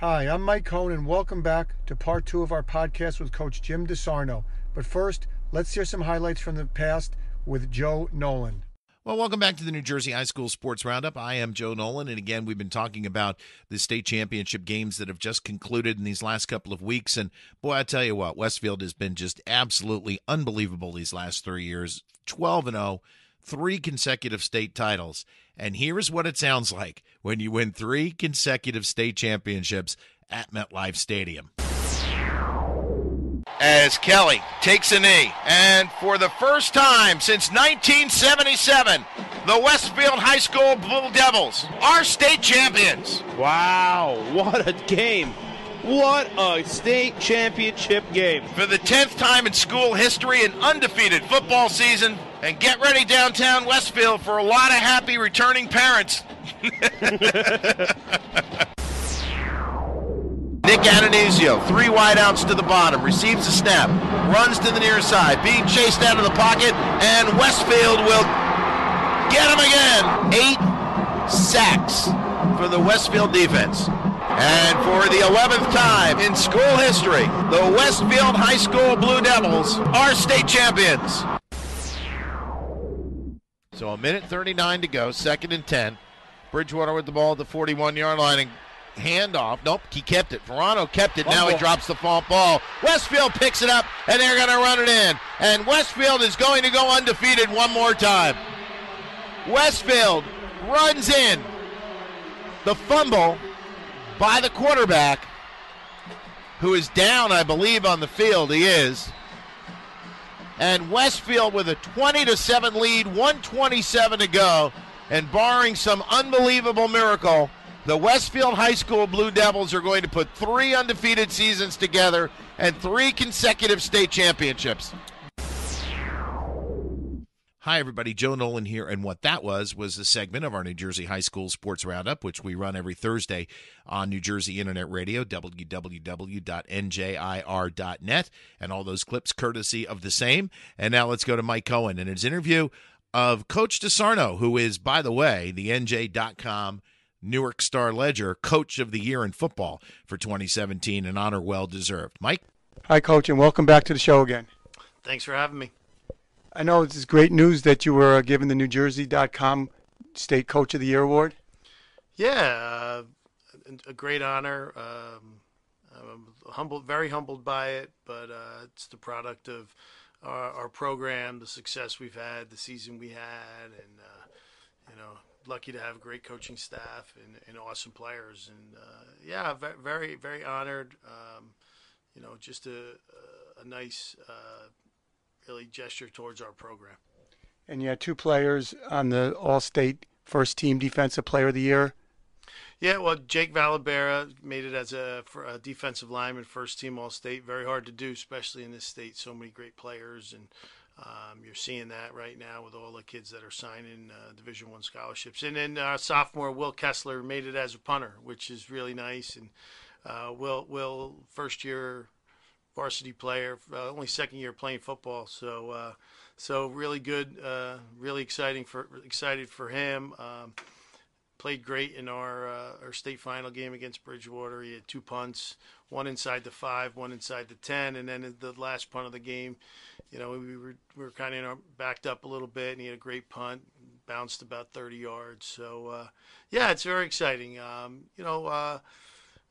Hi, I'm Mike Cohen, and welcome back to part 2 of our podcast with Coach Jim DeSarno. But first, let's hear some highlights from the past with Joe Nolan. Well, welcome back to the New Jersey High School Sports Roundup. I am Joe Nolan, and again, we've been talking about the state championship games that have just concluded in these last couple of weeks. And boy, I tell you what, Westfield has been just absolutely unbelievable these last 3 years. 12-0, 3 consecutive state titles. And here's what it sounds like when you win 3 consecutive state championships at MetLife Stadium. As Kelly takes a knee, and for the first time since 1977, the Westfield High School Blue Devils are state champions. Wow, what a game. What a state championship game. For the 10th time in school history, an undefeated football season. And get ready downtown Westfield for a lot of happy returning parents. Nick Ananizio, 3 wideouts to the bottom, receives the snap, runs to the near side, being chased out of the pocket, and Westfield will get him again. 8 sacks for the Westfield defense. And for the 11th time in school history, the Westfield High School Blue Devils are state champions. So a minute 39 to go, 2nd and 10. Bridgewater with the ball at the 41-yard line and handoff. Nope, he kept it. Verano kept it. Now he drops the fall ball. Westfield picks it up, and they're going to run it in. And Westfield is going to go undefeated one more time. Westfield runs in. The fumble by the quarterback, who is down, I believe, on the field. He is. And Westfield with a 20-7 lead, 1:27 to go. And barring some unbelievable miracle, the Westfield High School Blue Devils are going to put 3 undefeated seasons together and 3 consecutive state championships. Hi, everybody. Joe Nolan here, and what that was a segment of our New Jersey High School Sports Roundup, which we run every Thursday on New Jersey Internet Radio, www.njir.net, and all those clips courtesy of the same. And now let's go to Mike Cohen and his interview of Coach DeSarno, who is, by the way, the NJ.com Newark Star-Ledger Coach of the Year in football for 2017, an honor well-deserved. Mike? Hi, Coach, and welcome back to the show again. Thanks for having me. I know this is great news that you were given the NewJersey.com State Coach of the Year Award. Yeah, a great honor. I'm very humbled by it, but it's the product of our program, the success we've had, the season we had, and lucky to have a great coaching staff and awesome players. And very, very honored. Just a nice really gesture towards our program. And you had 2 players on the All-State First Team Defensive Player of the Year. Yeah, well, Jake Valabera made it as a defensive lineman, first team All-State. Very hard to do, especially in this state. So many great players, and you're seeing that right now with all the kids that are signing Division I scholarships. And then sophomore Will Kessler made it as a punter, which is really nice. And Will first-year varsity player, only 2nd year playing football. So really good, really excited for him. Played great in our state final game against Bridgewater. He had 2 punts, one inside the 5, one inside the 10, and then the last punt of the game, we were kind of backed up a little bit, and he had a great punt, bounced about 30 yards. So it's very exciting.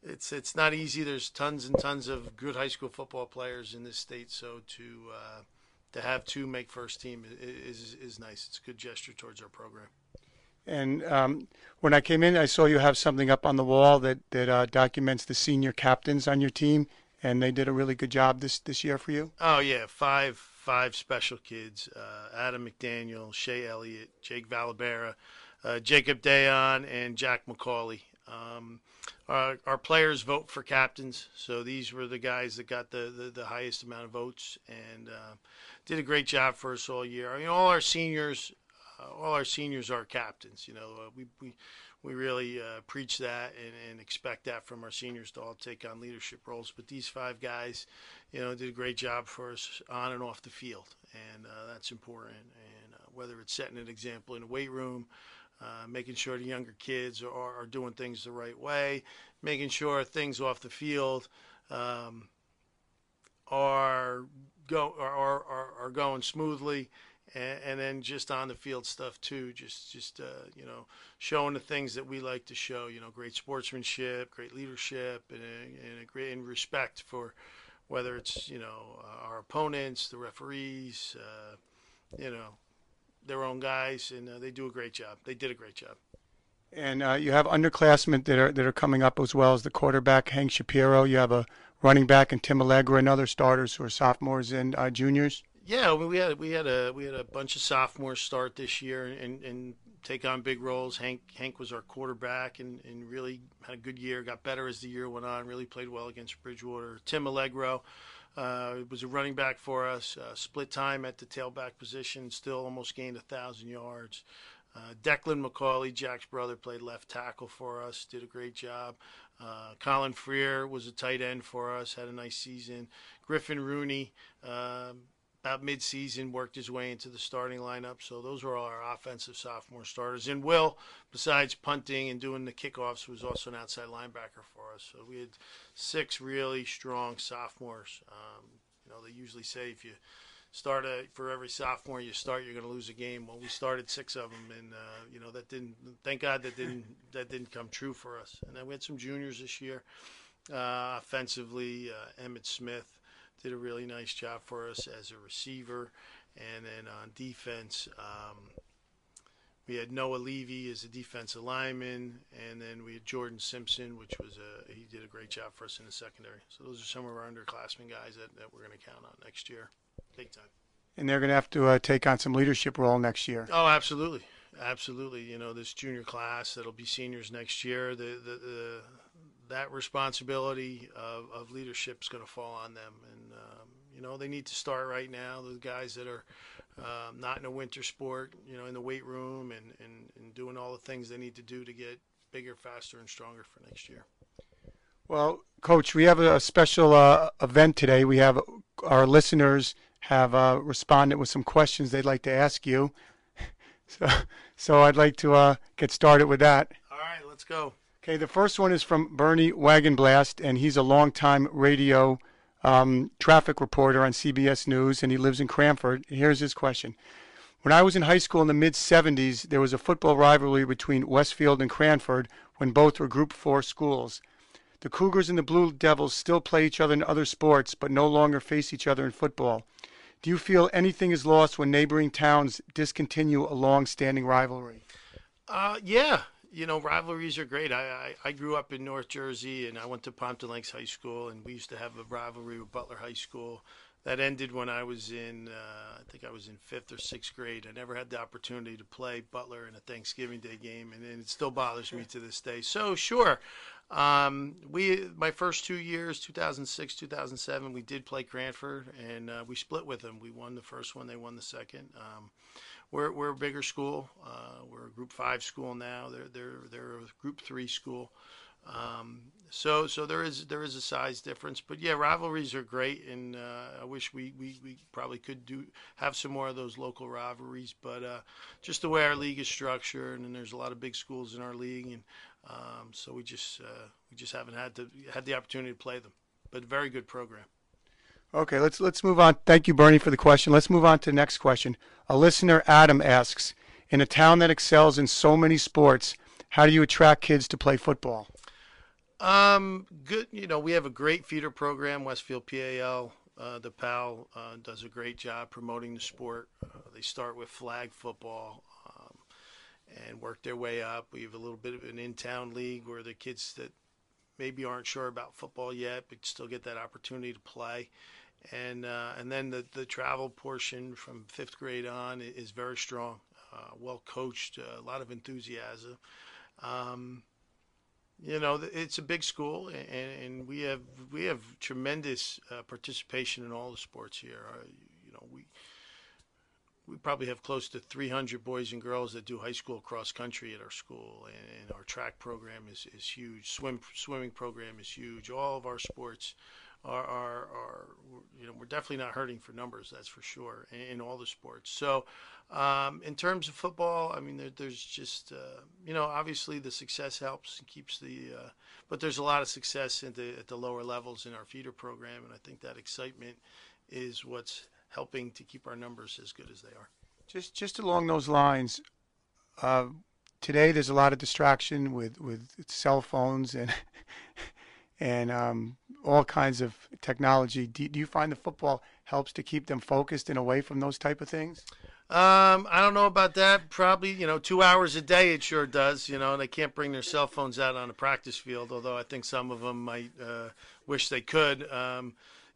It's not easy. There's tons and tons of good high school football players in this state, so to have 2 make first team is nice. It's a good gesture towards our program. And when I came in, I saw you have something up on the wall that documents the senior captains on your team, and they did a really good job this year for you. Oh yeah, five special kids: Adam McDaniel, Shea Elliott, Jake Valabera, Jacob Dayon, and Jack McCauley. Our players vote for captains, so these were the guys that got the highest amount of votes, and did a great job for us all year. All our seniors are captains. We really preach that and expect that from our seniors to all take on leadership roles. But these 5 guys, did a great job for us on and off the field, and that's important. And whether it's setting an example in the weight room, making sure the younger kids are doing things the right way, making sure things off the field are going smoothly, and then just on the field stuff too. Just showing the things that we like to show. Great sportsmanship, great leadership, and a great respect for whether it's our opponents, the referees, their own guys, and they do a great job. They did a great job. And you have underclassmen that are coming up, as well as the quarterback Hank Shapiro. You have a running back and Tim Allegra and other starters who are sophomores and juniors. Yeah, we had a bunch of sophomores start this year and take on big roles. Hank was our quarterback and really had a good year. Got better as the year went on. Really played well against Bridgewater. Tim Allegro was a running back for us. Split time at the tailback position. Still almost gained 1,000 yards. Declan McCauley, Jack's brother, played left tackle for us. Did a great job. Colin Freer was a tight end for us. Had a nice season. Griffin Rooney, about mid-season, worked his way into the starting lineup. So those were all our offensive sophomore starters. And Will, besides punting and doing the kickoffs, was also an outside linebacker for us. So we had 6 really strong sophomores. They usually say if you start for every sophomore you start, you're going to lose a game. Well, we started 6 of them, and that didn't. Thank God that didn't come true for us. And then we had some juniors this year. Offensively, Emmett Smith did a really nice job for us as a receiver. And then on defense, we had Noah Levy as a defensive lineman, and then we had Jordan Simpson, which was he did a great job for us in the secondary. So those are some of our underclassmen guys that we're going to count on next year, big time. And they're going to have to take on some leadership role next year. Oh, absolutely, absolutely. This junior class that'll be seniors next year, that responsibility of leadership is going to fall on them, and they need to start right now. The guys that are not in a winter sport, in the weight room and doing all the things they need to do to get bigger, faster, and stronger for next year. Well, Coach, we have a special event today. We have our listeners have responded with some questions they'd like to ask you. So I'd like to get started with that. All right, let's go. Okay, the first one is from Bernie Wagonblast, and he's a longtime radio traffic reporter on CBS News, and he lives in Cranford. Here's his question. When I was in high school in the mid-'70s, there was a football rivalry between Westfield and Cranford when both were Group 4 schools. The Cougars and the Blue Devils still play each other in other sports, but no longer face each other in football. Do you feel anything is lost when neighboring towns discontinue a long-standing rivalry? Yeah. Rivalries are great. I grew up in North Jersey, and I went to Pompton Lakes High School, and we used to have a rivalry with Butler High School. That ended when I was in, I think I was in 5th or 6th grade. I never had the opportunity to play Butler in a Thanksgiving Day game, and it still bothers me to this day. So, sure, my first 2 years, 2006, 2007, we did play Cranford, and we split with them. We won the first one, they won the second. We're a bigger school. We're a Group 5 school now. They're a Group 3 school. So there is a size difference, but yeah, rivalries are great, and I wish we probably could have some more of those local rivalries. But just the way our league is structured, and there's a lot of big schools in our league, and so we just haven't had the opportunity to play them. But very good program. Okay, let's move on. Thank you, Bernie, for the question. Let's move on to the next question. A listener, Adam, asks, in a town that excels in so many sports, how do you attract kids to play football? Good. We have a great feeder program, Westfield PAL. The PAL does a great job promoting the sport. They start with flag football and work their way up. We have a little bit of an in-town league where the kids that maybe aren't sure about football yet but still get that opportunity to play. And then the travel portion from 5th grade on is very strong, well coached, a lot of enthusiasm. It's a big school, and we have tremendous participation in all the sports here. We probably have close to 300 boys and girls that do high school cross country at our school, and our track program is huge. Swimming program is huge. All of our sports we're definitely not hurting for numbers. That's for sure in all the sports. So, in terms of football, I mean, there's just obviously the success helps and keeps but there's a lot of success at the lower levels in our feeder program, and I think that excitement is what's helping to keep our numbers as good as they are. Just along those lines, today there's a lot of distraction with cell phones and and all kinds of technology. Do you find the football helps to keep them focused and away from those type of things? I don't know about that. Probably, 2 hours a day it sure does. They can't bring their cell phones out on the practice field, although I think some of them might wish they could.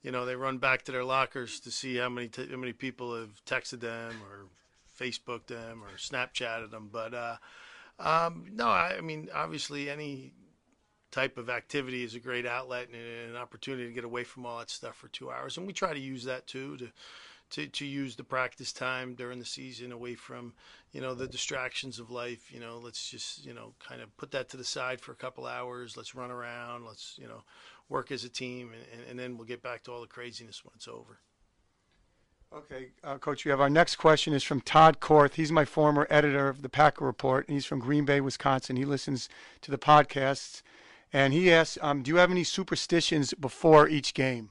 They run back to their lockers to see how many people have texted them or Facebooked them or Snapchatted them. But no, I mean, obviously any type of activity is a great outlet and an opportunity to get away from all that stuff for 2 hours. And we try to use that too to use the practice time during the season away from, the distractions of life. Let's just, kind of put that to the side for a couple hours. Let's run around. Let's, work as a team, and then we'll get back to all the craziness when it's over. Okay, Coach, we have our next question is from Todd Korth. He's my former editor of the Packer Report, and he's from Green Bay, Wisconsin. He listens to the podcasts, and he asks, do you have any superstitions before each game?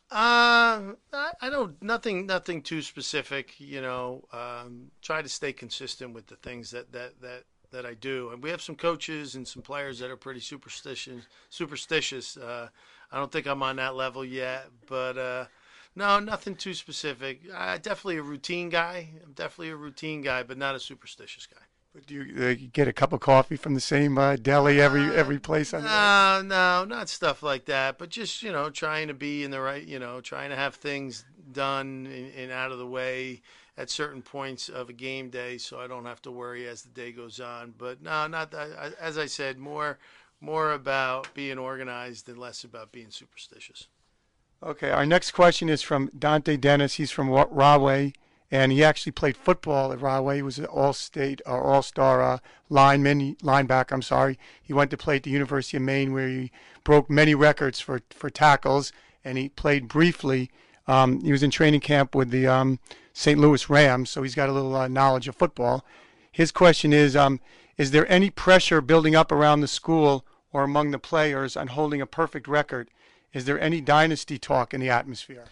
I don't, nothing too specific, try to stay consistent with the things that I do. And we have some coaches and some players that are pretty superstitious. I don't think I'm on that level yet, but no, nothing too specific. Definitely a routine guy. I'm definitely a routine guy, but not a superstitious guy. But do you get a cup of coffee from the same deli every place on the way? No, not stuff like that. But just trying to be in the right, trying to have things done and out of the way at certain points of a game day, so I don't have to worry as the day goes on. But no, not that. As I said, more about being organized and less about being superstitious. Okay, our next question is from Dante Dennis. He's from Rahway, and he actually played football at Rahway. He was an all-state or all-star linebacker. I'm sorry. He went to play at the University of Maine, where he broke many records for tackles, and he played briefly. He was in training camp with the St. Louis Rams, so he's got a little knowledge of football. His question is there any pressure building up around the school or among the players on holding a perfect record? Is there any dynasty talk in the atmosphere?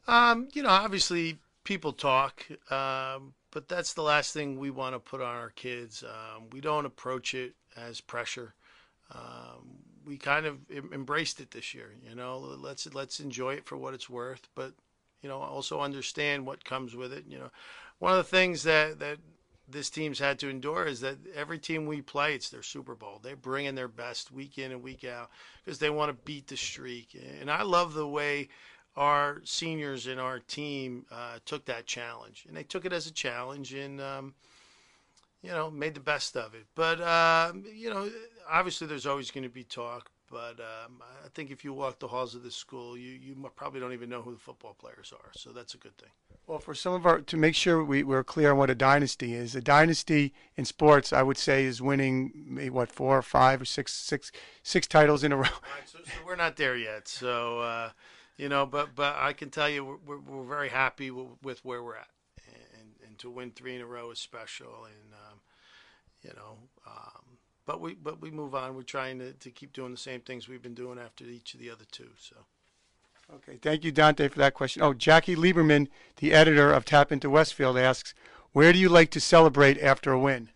Obviously people talk, but that's the last thing we want to put on our kids. We don't approach it as pressure. We kind of embraced it this year. Let's enjoy it for what it's worth, but also understand what comes with it. One of the things that this team's had to endure is that every team we play, it's their Super Bowl. They bring in their best week in and week out because they want to beat the streak. And I love the way our seniors in our team took that challenge. And they took it as a challenge and, made the best of it. But, obviously there's always going to be talk. But I think if you walk the halls of this school, you probably don't even know who the football players are. So that's a good thing. Well, for some of to make sure we're clear on what a dynasty is, a dynasty in sports, I would say, is winning maybe 4 or 5 or 6 titles in a row. Right, so we're not there yet. So, but I can tell you we're very happy with where we're at, and to win 3 in a row is special. And but we move on. We're trying to keep doing the same things we've been doing after each of the other 2. So. Okay, thank you, Dante, for that question. Oh, Jackie Lieberman, the editor of Tap Into Westfield, asks, where do you like to celebrate after a win?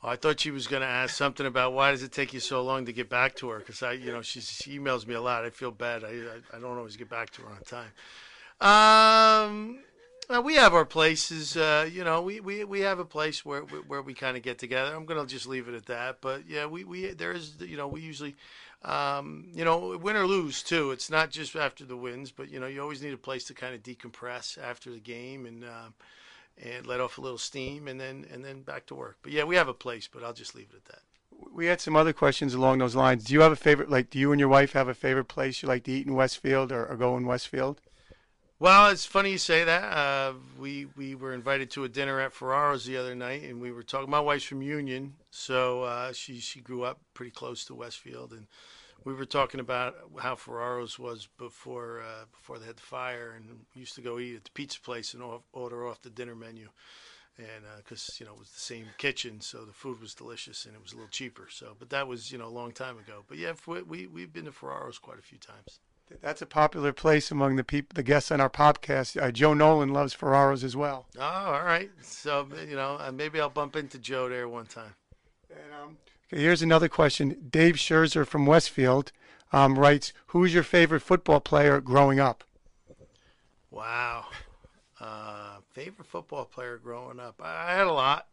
Oh, I thought she was going to ask something about why does it take you so long to get back to her? Because she emails me a lot. I feel bad. I don't always get back to her on time. We have our places. We have a place where we kind of get together. I'm going to just leave it at that. But yeah, we usually. Win or lose too. It's not just after the wins, but you always need a place to kind of decompress after the game and let off a little steam, and then back to work. But yeah, we have a place, but I'll just leave it at that. We had some other questions along those lines. Do you have a favorite? Like, do you and your wife have a favorite place you like to eat in Westfield or go in Westfield? Well, it's funny you say that. We were invited to a dinner at Ferraro's the other night, and we were talking. My wife's from Union, so she grew up pretty close to Westfield, and We were talking about how Ferraro's was before they had the fire, and we used to go eat at the pizza place and order off the dinner menu, and because it was the same kitchen, so the food was delicious and it was a little cheaper. So, but that was a long time ago. But yeah, we've been to Ferraro's quite a few times. That's a popular place among the guests on our podcast. Joe Nolan loves Ferraro's as well. Oh, all right. So maybe I'll bump into Joe there one time. And, okay, here's another question. Dave Scherzer from Westfield writes, "Who is your favorite football player growing up?" Wow. Favorite football player growing up? I had a lot.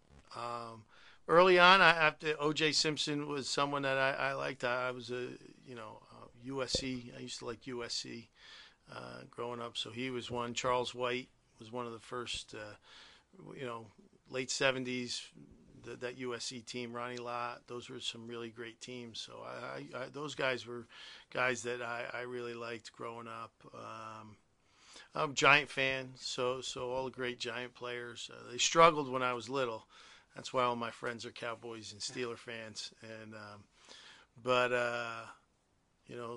Early on, after O.J. Simpson was someone that I liked. I was USC. I used to like USC growing up, so he was one. Charles White was one of the first, late 70s, that USC team, Ronnie Lott. Those were some really great teams. So those guys were guys that I really liked growing up. I'm a Giant fan, so all the great Giant players. They struggled when I was little. That's why all my friends are Cowboys and Steeler fans. And but a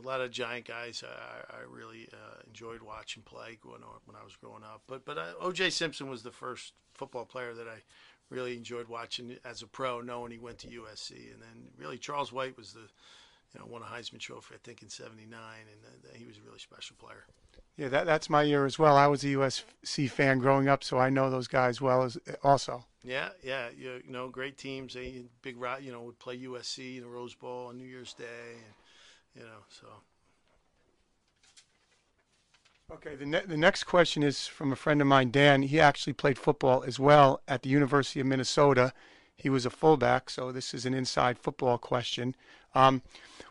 lot of Giant guys I really enjoyed watching play when I was growing up. But O.J. Simpson was the first football player that I really enjoyed watching as a pro, knowing he went to USC. And then really Charles White was won a Heisman Trophy, I think, in '79, and he was a really special player. Yeah, that's my year as well. I was a USC fan growing up, so I know those guys well as also. Yeah, great teams. They would play USC in the Rose Bowl on New Year's Day, and so. Okay, the next question is from a friend of mine, Dan. He actually played football as well at the University of Minnesota. He was a fullback, so this is an inside football question.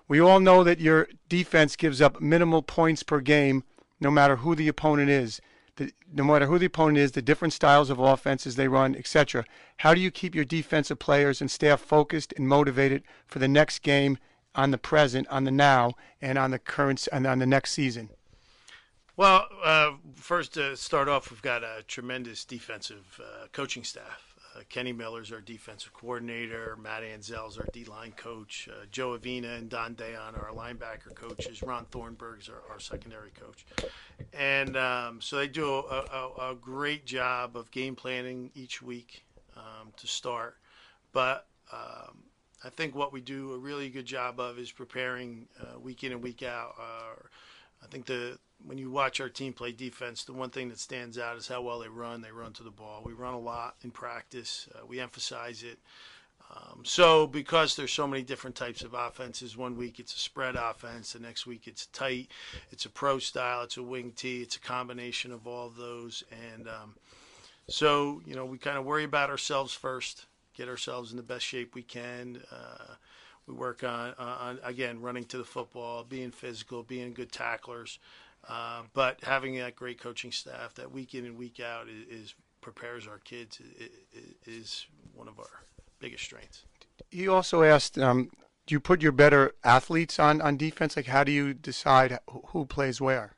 We all know that your defense gives up minimal points per game, no matter who the opponent is. The different styles of offenses they run, etc. How do you keep your defensive players and staff focused and motivated for the next game, on the present, on the now, and on the current and on the next season? Well, first to start off, we've got a tremendous defensive coaching staff. Kenny Miller's our defensive coordinator. Matt Anzel's our D-line coach. Joe Avina and Don Dayon are our linebacker coaches. Ron Thornburg's our secondary coach. And so they do a great job of game planning each week to start. But I think what we do a really good job of is preparing week in and week out. I think when you watch our team play defense, the one thing that stands out is how well they run. They run to the ball. We run a lot in practice. We emphasize it. So because there's so many different types of offenses, one week it's a spread offense, the next week it's tight, it's a pro style, it's a wing tee, it's a combination of all of those. And so, we kind of worry about ourselves first, get ourselves in the best shape we can. We work on again, running to the football, being physical, being good tacklers. But having that great coaching staff that week in and week out prepares our kids is one of our biggest strengths. He also asked, do you put your better athletes on defense? Like, how do you decide who plays where?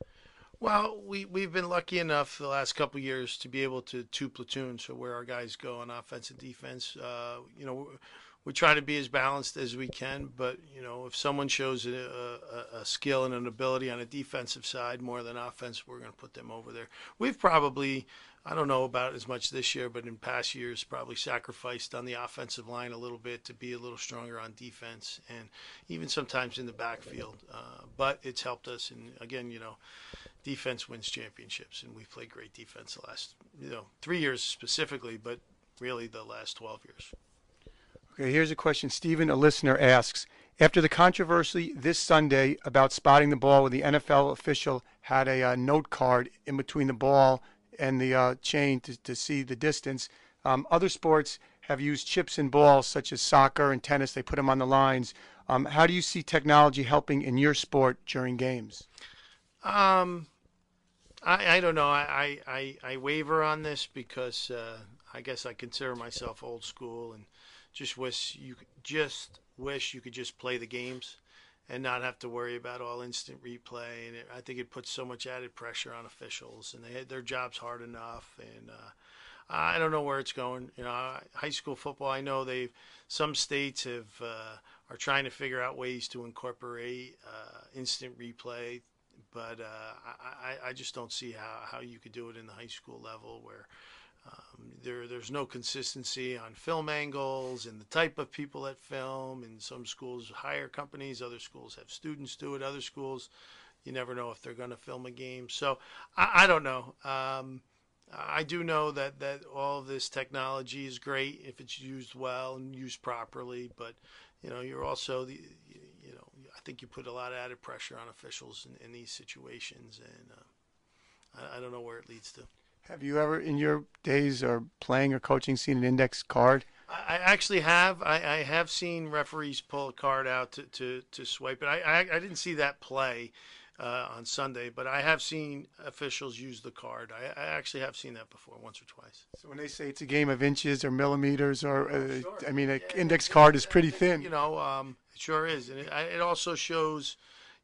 Well, we've been lucky enough the last couple of years to be able to two platoons, so where our guys go on offense and defense. We try to be as balanced as we can, but if someone shows a skill and an ability on a defensive side more than offense, we're going to put them over there. We've probably, I don't know about as much this year, but in past years probably sacrificed on the offensive line a little bit to be a little stronger on defense, and even sometimes in the backfield. But it's helped us, and again, defense wins championships, and we've played great defense the last 3 years specifically, but really the last 12 years. Okay, here's a question. Stephen, a listener, asks, after the controversy this Sunday about spotting the ball where the NFL official had a note card in between the ball and the chain to see the distance, other sports have used chips and balls, such as soccer and tennis. They put them on the lines. How do you see technology helping in your sport during games? I don't know. I waver on this because I guess I consider myself old school and just wish you could just play the games and not have to worry about all instant replay. And I think it puts so much added pressure on officials, and they had their jobs hard enough. And I don't know where it's going. High school football, I know some states have are trying to figure out ways to incorporate instant replay. But I just don't see how you could do it in the high school level where there's no consistency on film angles and the type of people that film. And some schools hire companies, other schools have students do it, other schools you never know if they're going to film a game. So I don't know. I do know that all of this technology is great if it's used well and used properly. But you're also I think you put a lot of added pressure on officials in these situations, and I don't know where it leads to. Have you ever, in your days or playing or coaching, seen an index card? I actually have. I have seen referees pull a card out to swipe it. I didn't see that play on Sunday, but I have seen officials use the card. I actually have seen that before, once or twice. So when they say it's a game of inches or millimeters, or Sure. I mean, an index card is pretty thin. It sure is, and it also shows,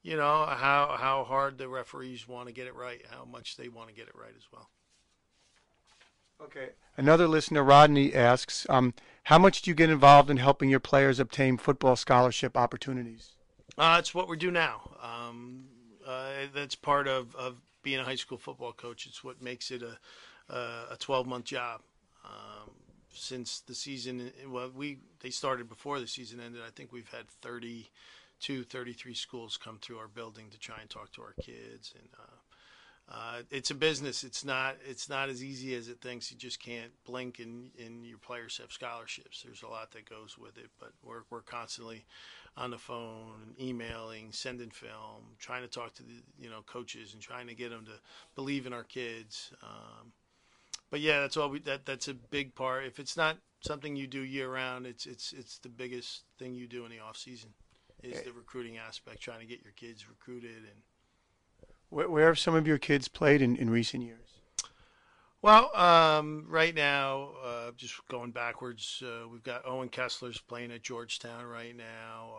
how hard the referees want to get it right, how much they want to get it right as well. Okay. Another listener, Rodney, asks, how much do you get involved in helping your players obtain football scholarship opportunities? It's what we do now. That's part of being a high school football coach. It's what makes it a 12-month job. Since the season, they started before the season ended. I think we've had 32, 33 schools come through our building to try and talk to our kids, and it's a business. It's not as easy as it thinks. You just can't blink and your players have scholarships. There's a lot that goes with it, but we're constantly on the phone, emailing, sending film, trying to talk to the coaches and trying to get them to believe in our kids. But yeah, that's all that's a big part. If it's not something you do year round, it's the biggest thing you do in the off season is the recruiting aspect, trying to get your kids recruited. And where have some of your kids played in recent years? Well, right now, just going backwards, we've got Owen Kessler's playing at Georgetown right now.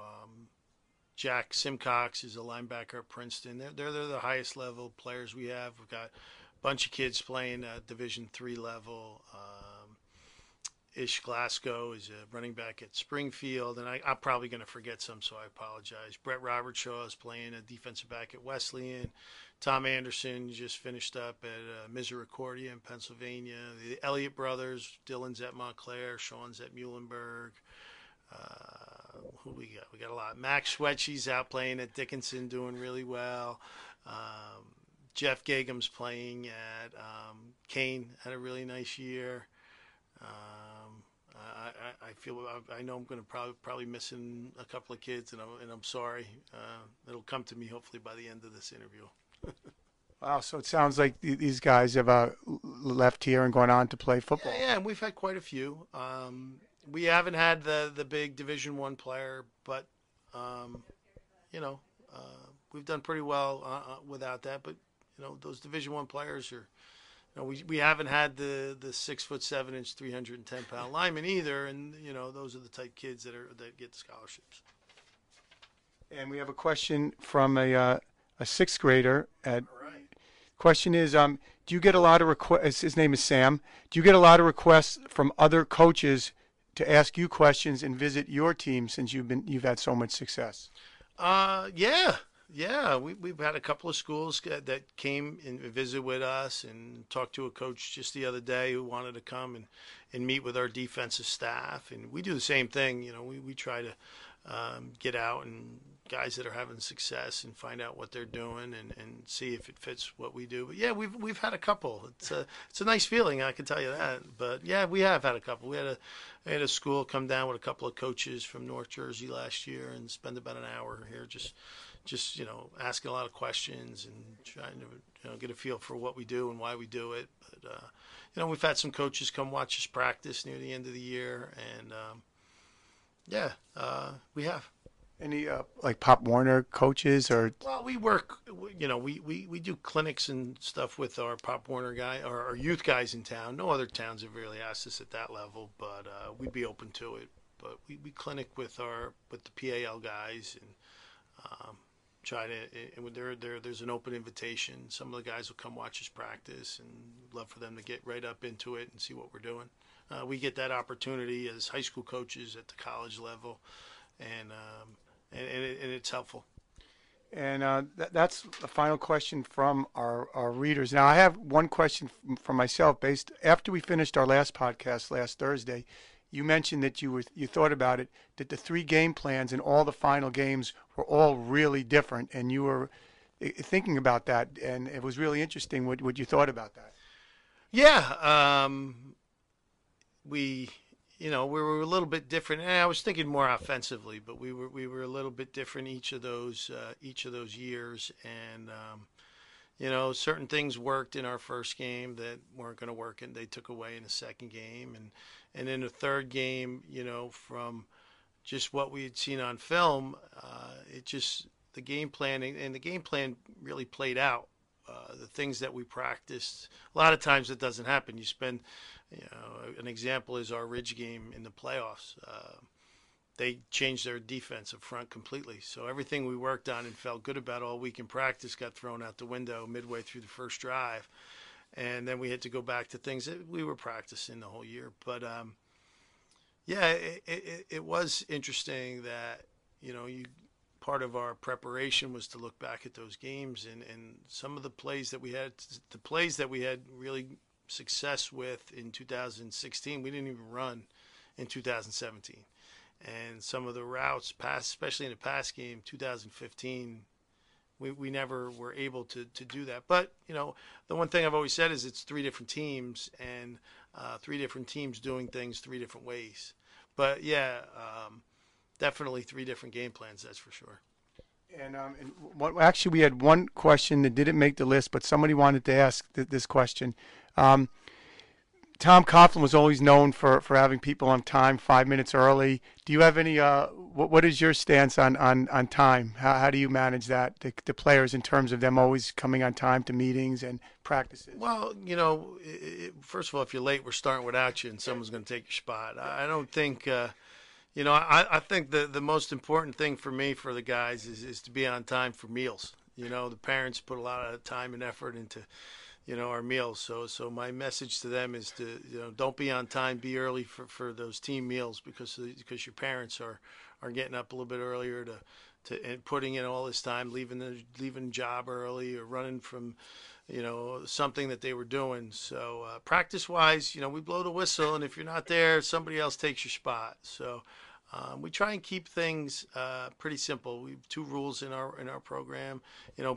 Jack Simcox is a linebacker at Princeton. They're the highest level players we have. We've got a bunch of kids playing at Division III level. Ish Glasgow is a running back at Springfield, and I'm probably going to forget some, so I apologize. Brett Robertshaw is playing a defensive back at Wesleyan. Tom Anderson just finished up at Misericordia in Pennsylvania. The Elliott brothers, Dylan's at Montclair, Sean's at Muhlenberg. Who we got? We got a lot. Max Schwetchy's out playing at Dickinson, doing really well. Jeff Gagum's playing at Kane, had a really nice year. I know I'm going to probably missing a couple of kids, and I'm sorry. It'll come to me hopefully by the end of this interview. Wow, so it sounds like these guys have left here and gone on to play football. Yeah, and we've had quite a few. We haven't had the big Division I player, but we've done pretty well without that. But those Division I players are. We haven't had the 6'7", 310-pound lineman either, and those are the type kids that get scholarships. And we have a question from a sixth grader. All right. Question is, do you get a lot of requests? His name is Sam. Do you get a lot of requests from other coaches to ask you questions and visit your team since you've had so much success? Yeah, we've had a couple of schools that came and visit with us and talked to a coach just the other day who wanted to come and meet with our defensive staff. And we do the same thing. We try to get out and guys that are having success and find out what they're doing and see if it fits what we do. But yeah, we've had a couple. It's a nice feeling, I can tell you that. But yeah, we have had a couple. We had a school come down with a couple of coaches from North Jersey last year and spend about an hour here just asking a lot of questions and trying to get a feel for what we do and why we do it. But we've had some coaches come watch us practice near the end of the year, and we have. Any like Pop Warner coaches or? Well, we work. We do clinics and stuff with our Pop Warner guy or our youth guys in town. No other towns have really asked us at that level, but we'd be open to it. But we clinic with the PAL guys and. Try to. There's an open invitation. Some of the guys will come watch us practice, and love for them to get right up into it and see what we're doing. We get that opportunity as high school coaches at the college level, and it's helpful. And that's the final question from our readers. Now, I have one question for myself. Based after we finished our last podcast last Thursday, you mentioned that you thought about it, that the 3 game plans and all the final games were all really different, and you were thinking about that, and it was really interesting what you thought about that. Yeah, we we were a little bit different. And I was thinking more offensively, but we were a little bit different each of those years, and certain things worked in our first game that weren't going to work, and they took away in the second game, and in the third game, from just what we had seen on film, it just the game planning and the game plan really played out. The things that we practiced, a lot of times it doesn't happen. You spend, an example is our Ridge game in the playoffs. They changed their defensive front completely. So everything we worked on and felt good about all week in practice got thrown out the window midway through the first drive. And then we had to go back to things that we were practicing the whole year. But, yeah, it was interesting that, part of our preparation was to look back at those games and some of the plays that we had really success with in 2016, we didn't even run in 2017. And some of the routes especially in the pass game 2015, we never were able to do that. But the one thing I've always said is it's 3 different teams, and 3 different teams doing things 3 different ways. But yeah, definitely 3 different game plans, that's for sure. And actually, we had one question that didn't make the list, but somebody wanted to ask this question. Tom Coughlin was always known for having people on time, 5 minutes early. Do you have any? What is your stance on time? How do you manage that, the players, in terms of them always coming on time to meetings and practices? Well, first of all, if you're late, we're starting without you, and someone's going to take your spot. I don't think. I think the most important thing for me, for the guys, is to be on time for meals. The parents put a lot of time and effort into, our meals. So my message to them is to, don't be on time, be early for those team meals, because your parents are getting up a little bit earlier and putting in all this time, leaving job early or running from, something that they were doing. So practice-wise, we blow the whistle, and if you're not there, somebody else takes your spot. So we try and keep things pretty simple. We have 2 rules in our program.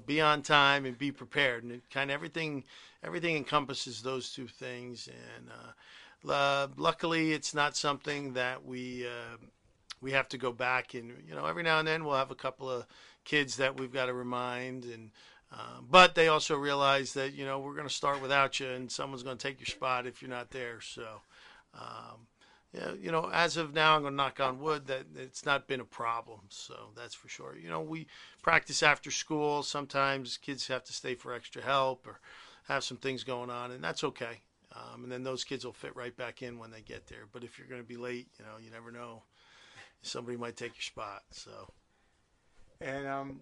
Be on time and be prepared, and it kind of everything encompasses those 2 things. And luckily, it's not something that we have to go back and every now and then we'll have a couple of kids that we've got to remind, and but they also realize that we're going to start without you, and someone's going to take your spot if you're not there. So yeah, as of now, I'm going to knock on wood that it's not been a problem. So that's for sure. We practice after school. Sometimes kids have to stay for extra help or have some things going on, and that's okay. And then those kids will fit right back in when they get there. But if you're going to be late, you never know. Somebody might take your spot. So, and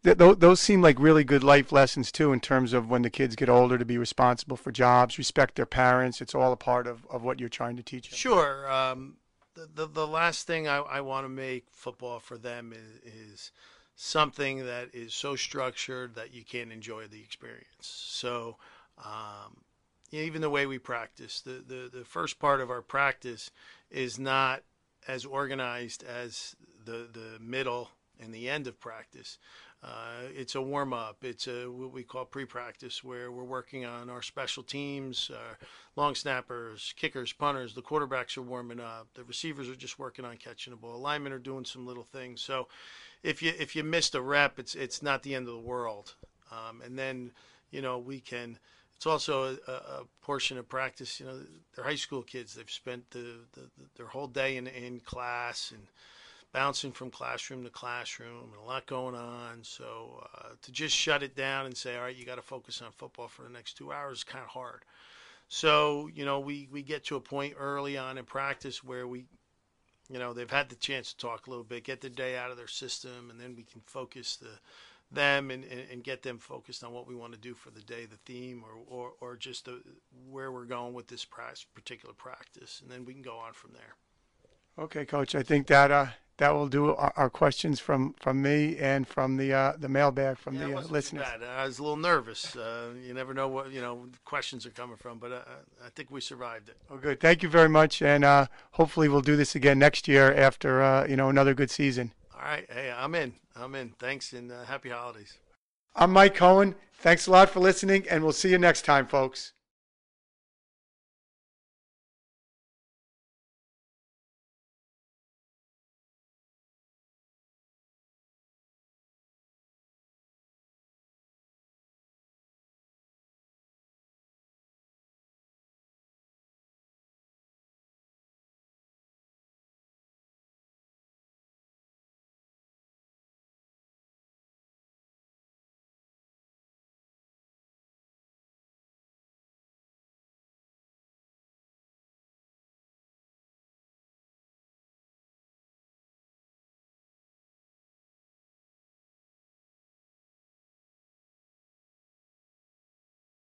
those seem like really good life lessons too, in terms of when the kids get older, to be responsible for jobs, respect their parents. It's all a part of what you're trying to teach them. Sure. The last thing I want to make football for them is something that is so structured that you can't enjoy the experience. So even the way we practice, the first part of our practice is not as organized as the middle and the end of practice. It's a warm-up. It's what we call pre-practice, where we're working on our special teams, long snappers, kickers, punters. The quarterbacks are warming up. The receivers are just working on catching the ball. Linemen are doing some little things. So if you missed a rep, it's not the end of the world. And then we can. It's also a portion of practice. They're high school kids. They've spent their whole day in class and bouncing from classroom to classroom, and a lot going on. So to just shut it down and say, all right, you got to focus on football for the next 2 hours is kind of hard. So, we get to a point early on in practice where they've had the chance to talk a little bit, get the day out of their system, and then we can focus them and get them focused on what we want to do for the day, the theme, or just where we're going with this particular practice, and then we can go on from there. Okay, Coach. I think that will do our questions from me and from the mailbag from Yeah, it the wasn't too listeners. bad. I was a little nervous. You never know what questions are coming from, but I think we survived it. Oh, good. Thank you very much, and hopefully we'll do this again next year after another good season. All right. Hey, I'm in. Thanks, and happy holidays. I'm Mike Cohen. Thanks a lot for listening, and we'll see you next time, folks.